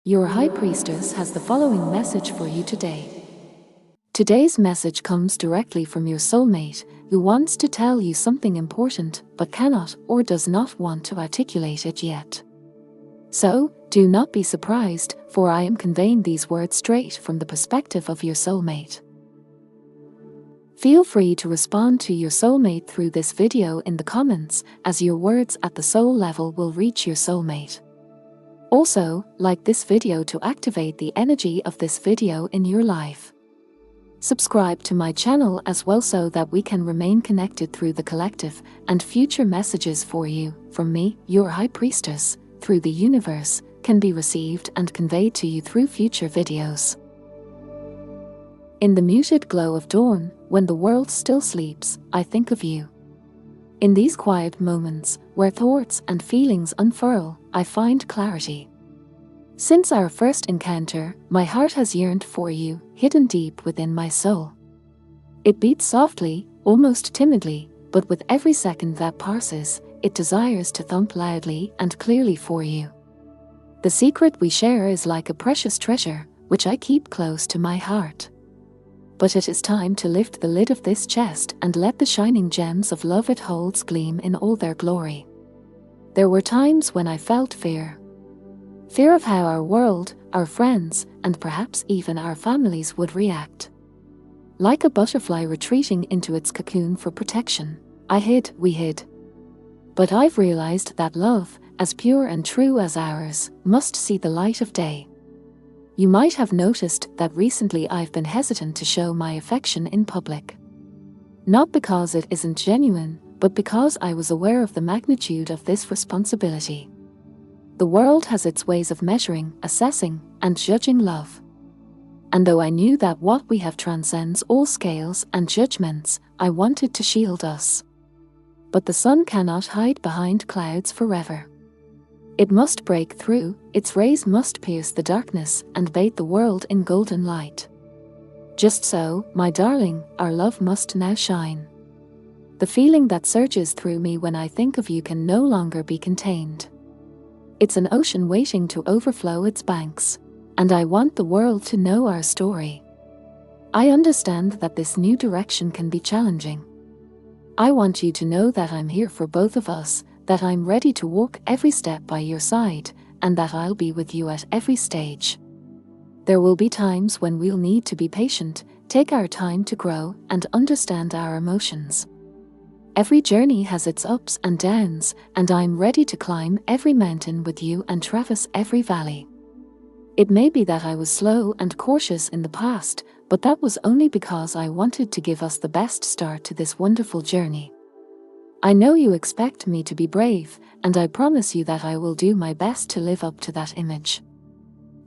Your High Priestess has the following message for you today. Today's message comes directly from your soulmate, who wants to tell you something important but cannot or does not want to articulate it yet. So, do not be surprised, for I am conveying these words straight from the perspective of your soulmate. Feel free to respond to your soulmate through this video in the comments, as your words at the soul level will reach your soulmate. Also, like this video to activate the energy of this video in your life. Subscribe to my channel as well so that we can remain connected through the collective, and future messages for you, from me, your High Priestess, through the universe, can be received and conveyed to you through future videos. In the muted glow of dawn, when the world still sleeps, I think of you. In these quiet moments, where thoughts and feelings unfurl, I find clarity. Since our first encounter, my heart has yearned for you, hidden deep within my soul. It beats softly, almost timidly, but with every second that passes, it desires to thump loudly and clearly for you. The secret we share is like a precious treasure, which I keep close to my heart. But it is time to lift the lid of this chest and let the shining gems of love it holds gleam in all their glory. There were times when I felt fear. Fear of how our world, our friends, and perhaps even our families would react. Like a butterfly retreating into its cocoon for protection, we hid. But I've realized that love, as pure and true as ours, must see the light of day. You might have noticed that recently I've been hesitant to show my affection in public. Not because it isn't genuine, but because I was aware of the magnitude of this responsibility. The world has its ways of measuring, assessing, and judging love. And though I knew that what we have transcends all scales and judgments, I wanted to shield us. But the sun cannot hide behind clouds forever. It must break through, its rays must pierce the darkness and bathe the world in golden light. Just so, my darling, our love must now shine. The feeling that surges through me when I think of you can no longer be contained. It's an ocean waiting to overflow its banks, and I want the world to know our story. I understand that this new direction can be challenging. I want you to know that I'm here for both of us, that I'm ready to walk every step by your side, and that I'll be with you at every stage. There will be times when we'll need to be patient, take our time to grow, and understand our emotions. Every journey has its ups and downs, and I'm ready to climb every mountain with you and traverse every valley. It may be that I was slow and cautious in the past, but that was only because I wanted to give us the best start to this wonderful journey. I know you expect me to be brave, and I promise you that I will do my best to live up to that image.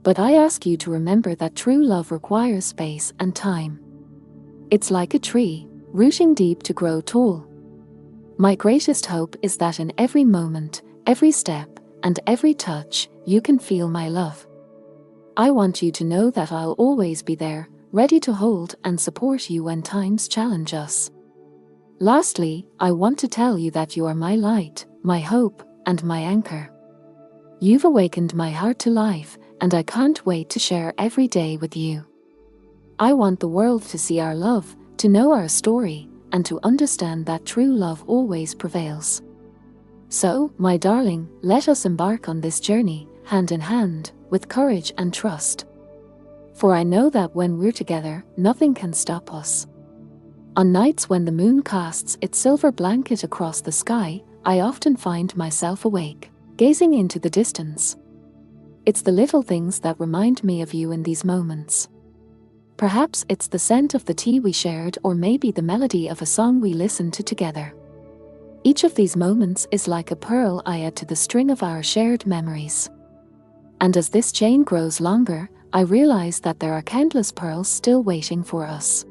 But I ask you to remember that true love requires space and time. It's like a tree, rooting deep to grow tall. My greatest hope is that in every moment, every step, and every touch, you can feel my love. I want you to know that I'll always be there, ready to hold and support you when times challenge us. Lastly, I want to tell you that you are my light, my hope, and my anchor. You've awakened my heart to life, and I can't wait to share every day with you. I want the world to see our love, to know our story, and to understand that true love always prevails. So, my darling, let us embark on this journey, hand in hand, with courage and trust. For I know that when we're together, nothing can stop us. On nights when the moon casts its silver blanket across the sky, I often find myself awake, gazing into the distance. It's the little things that remind me of you in these moments. Perhaps it's the scent of the tea we shared, or maybe the melody of a song we listened to together. Each of these moments is like a pearl I add to the string of our shared memories. And as this chain grows longer, I realize that there are countless pearls still waiting for us.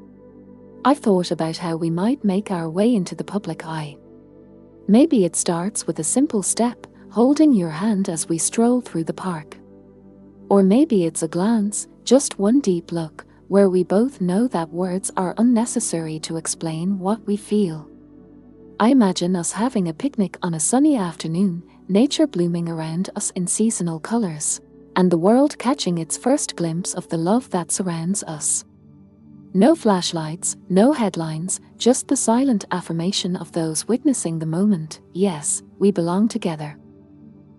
I've thought about how we might make our way into the public eye. Maybe it starts with a simple step, holding your hand as we stroll through the park. Or maybe it's a glance, just one deep look, where we both know that words are unnecessary to explain what we feel. I imagine us having a picnic on a sunny afternoon, nature blooming around us in seasonal colors, and the world catching its first glimpse of the love that surrounds us. No flashlights, no headlines, just the silent affirmation of those witnessing the moment. Yes, we belong together.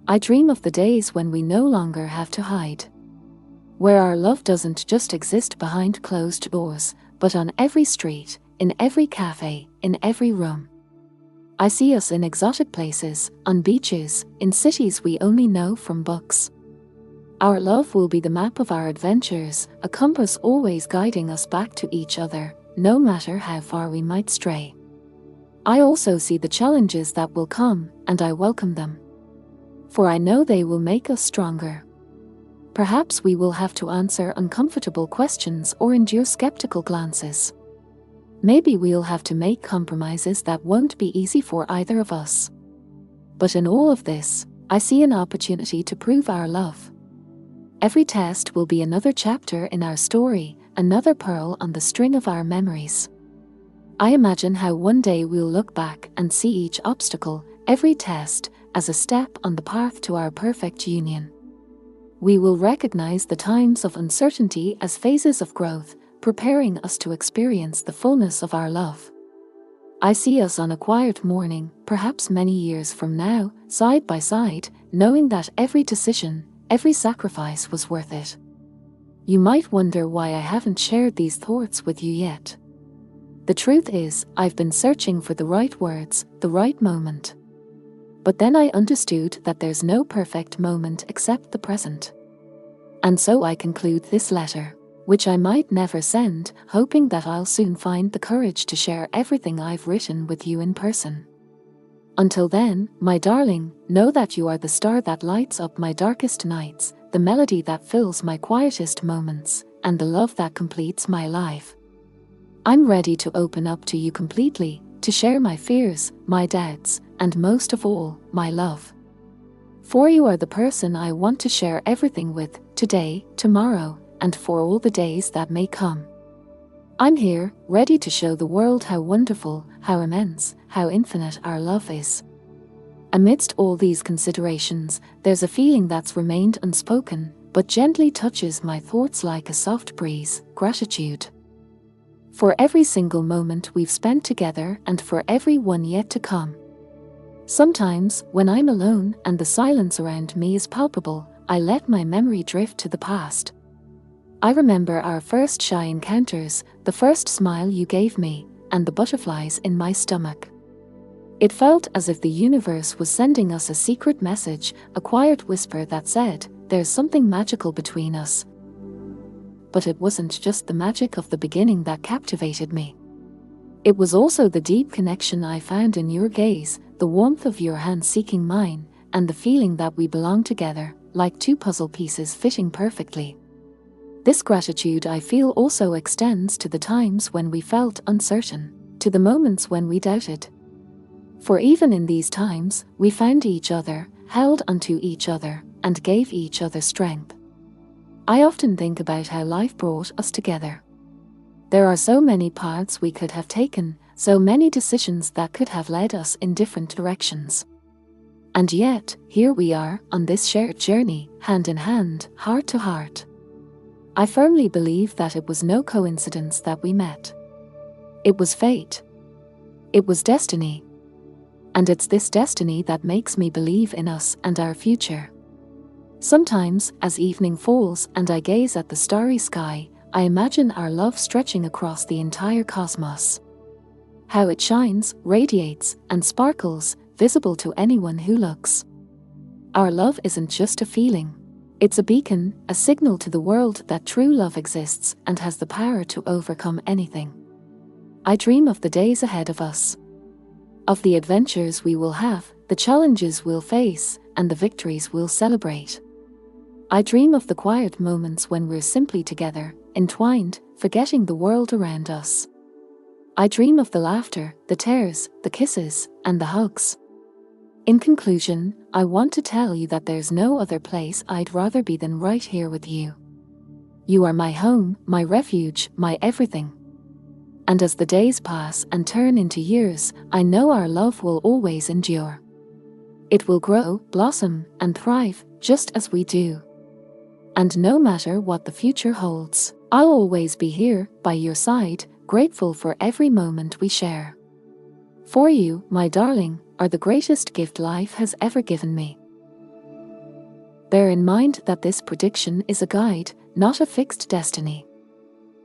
I dream of the days when we no longer have to hide. Where our love doesn't just exist behind closed doors, but on every street, in every cafe, in every room. I see us in exotic places, on beaches, in cities we only know from books. Our love will be the map of our adventures, a compass always guiding us back to each other, no matter how far we might stray. I also see the challenges that will come, and I welcome them. For I know they will make us stronger. Perhaps we will have to answer uncomfortable questions or endure skeptical glances. Maybe we'll have to make compromises that won't be easy for either of us. But in all of this, I see an opportunity to prove our love. Every test will be another chapter in our story, another pearl on the string of our memories. I imagine how one day we'll look back and see each obstacle, every test, as a step on the path to our perfect union. We will recognize the times of uncertainty as phases of growth, preparing us to experience the fullness of our love. I see us on a quiet morning, perhaps many years from now, side by side, knowing that every decision, every sacrifice was worth it. You might wonder why I haven't shared these thoughts with you yet. The truth is, I've been searching for the right words, the right moment. But then I understood that there's no perfect moment except the present. And so I conclude this letter, which I might never send, hoping that I'll soon find the courage to share everything I've written with you in person. Until then, my darling, know that you are the star that lights up my darkest nights, the melody that fills my quietest moments, and the love that completes my life. I'm ready to open up to you completely, to share my fears, my doubts, and most of all, my love. For you are the person I want to share everything with, today, tomorrow, and for all the days that may come. I'm here, ready to show the world how wonderful, how immense, how infinite our love is. Amidst all these considerations, there's a feeling that's remained unspoken, but gently touches my thoughts like a soft breeze: gratitude. For every single moment we've spent together and for every one yet to come. Sometimes, when I'm alone and the silence around me is palpable, I let my memory drift to the past. I remember our first shy encounters, the first smile you gave me, and the butterflies in my stomach. It felt as if the universe was sending us a secret message, a quiet whisper that said, "There's something magical between us." But it wasn't just the magic of the beginning that captivated me. It was also the deep connection I found in your gaze, the warmth of your hand seeking mine, and the feeling that we belong together, like two puzzle pieces fitting perfectly. This gratitude I feel also extends to the times when we felt uncertain, to the moments when we doubted. For even in these times, we found each other, held onto each other, and gave each other strength. I often think about how life brought us together. There are so many paths we could have taken, so many decisions that could have led us in different directions. And yet, here we are, on this shared journey, hand in hand, heart to heart. I firmly believe that it was no coincidence that we met. It was fate. It was destiny. And it's this destiny that makes me believe in us and our future. Sometimes, as evening falls and I gaze at the starry sky, I imagine our love stretching across the entire cosmos. How it shines, radiates, and sparkles, visible to anyone who looks. Our love isn't just a feeling. It's a beacon, a signal to the world that true love exists and has the power to overcome anything. I dream of the days ahead of us. Of the adventures we will have, the challenges we'll face, and the victories we'll celebrate. I dream of the quiet moments when we're simply together, entwined, forgetting the world around us. I dream of the laughter, the tears, the kisses, and the hugs. In conclusion, I want to tell you that there's no other place I'd rather be than right here with you. You are my home, my refuge, my everything. And as the days pass and turn into years, I know our love will always endure. It will grow, blossom, and thrive, just as we do. And no matter what the future holds, I'll always be here, by your side, grateful for every moment we share. For you, my darling, are the greatest gift life has ever given me. Bear in mind that this prediction is a guide, not a fixed destiny.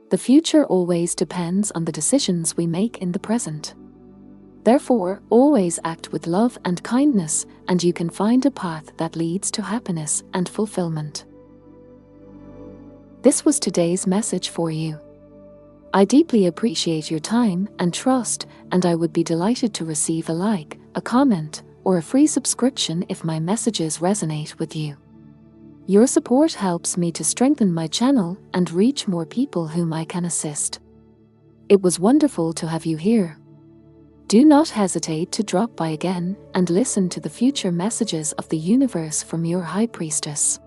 The future always depends on the decisions we make in the present. Therefore, always act with love and kindness, and you can find a path that leads to happiness and fulfillment. This was today's message for you. I deeply appreciate your time and trust, and I would be delighted to receive a like, a comment, or a free subscription if my messages resonate with you. Your support helps me to strengthen my channel and reach more people whom I can assist. It was wonderful to have you here. Do not hesitate to drop by again and listen to the future messages of the universe from your High Priestess.